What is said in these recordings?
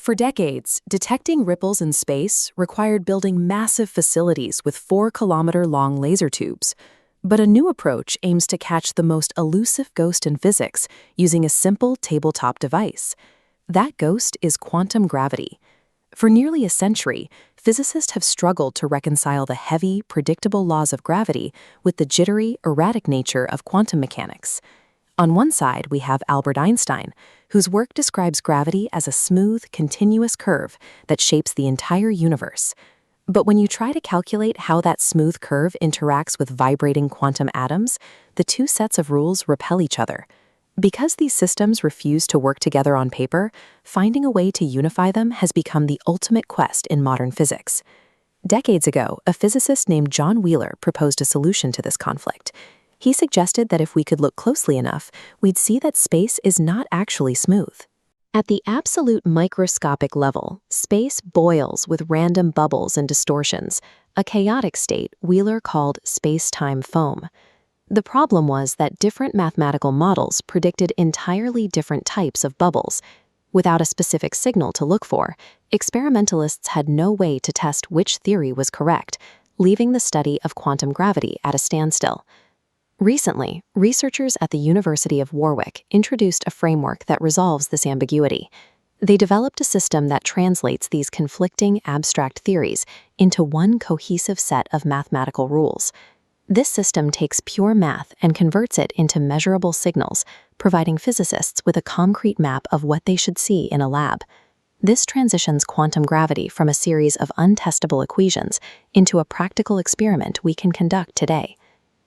For decades, detecting ripples in space required building massive facilities with 4-kilometer-long laser tubes. But a new approach aims to catch the most elusive ghost in physics using a simple tabletop device. That ghost is quantum gravity. For nearly a century, physicists have struggled to reconcile the heavy, predictable laws of gravity with the jittery, erratic nature of quantum mechanics. On one side, we have Albert Einstein, whose work describes gravity as a smooth, continuous curve that shapes the entire universe. But when you try to calculate how that smooth curve interacts with vibrating quantum atoms, the two sets of rules repel each other. Because these systems refuse to work together on paper, finding a way to unify them has become the ultimate quest in modern physics. Decades ago, a physicist named John Wheeler proposed a solution to this conflict. He suggested that if we could look closely enough, we'd see that space is not actually smooth. At the absolute microscopic level, space boils with random bubbles and distortions, a chaotic state Wheeler called spacetime foam. The problem was that different mathematical models predicted entirely different types of bubbles. Without a specific signal to look for, experimentalists had no way to test which theory was correct, leaving the study of quantum gravity at a standstill. Recently, researchers at the University of Warwick introduced a framework that resolves this ambiguity. They developed a system that translates these conflicting abstract theories into one cohesive set of mathematical rules. This system takes pure math and converts it into measurable signals, providing physicists with a concrete map of what they should see in a lab. This transitions quantum gravity from a series of untestable equations into a practical experiment we can conduct today.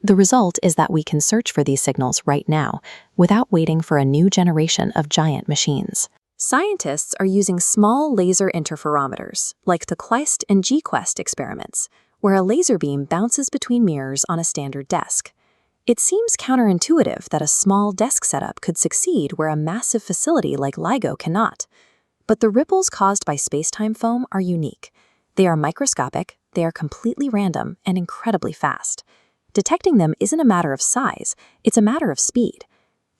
The result is that we can search for these signals right now, without waiting for a new generation of giant machines. Scientists are using small laser interferometers, like the GQuEST and GQuEST experiments, where a laser beam bounces between mirrors on a standard desk. It seems counterintuitive that a small desk setup could succeed where a massive facility like LIGO cannot. But the ripples caused by spacetime foam are unique. They are microscopic, they are completely random, and incredibly fast. Detecting them isn't a matter of size, it's a matter of speed.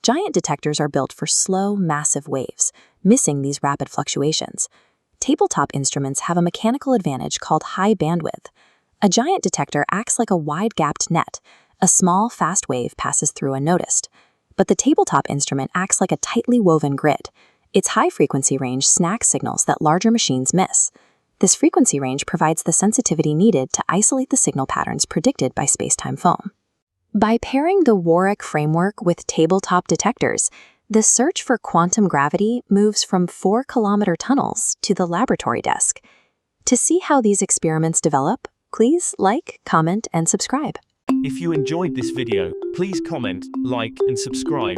Giant detectors are built for slow, massive waves, missing these rapid fluctuations. Tabletop instruments have a mechanical advantage called high bandwidth. A giant detector acts like a wide-gapped net. A small, fast wave passes through unnoticed. But the tabletop instrument acts like a tightly woven grid. Its high-frequency range snacks signals that larger machines miss. This frequency range provides the sensitivity needed to isolate the signal patterns predicted by spacetime foam. By pairing the Warwick framework with tabletop detectors, the search for quantum gravity moves from 4-kilometer tunnels to the laboratory desk. To see how these experiments develop, please like, comment, and subscribe. If you enjoyed this video, please comment, like, and subscribe.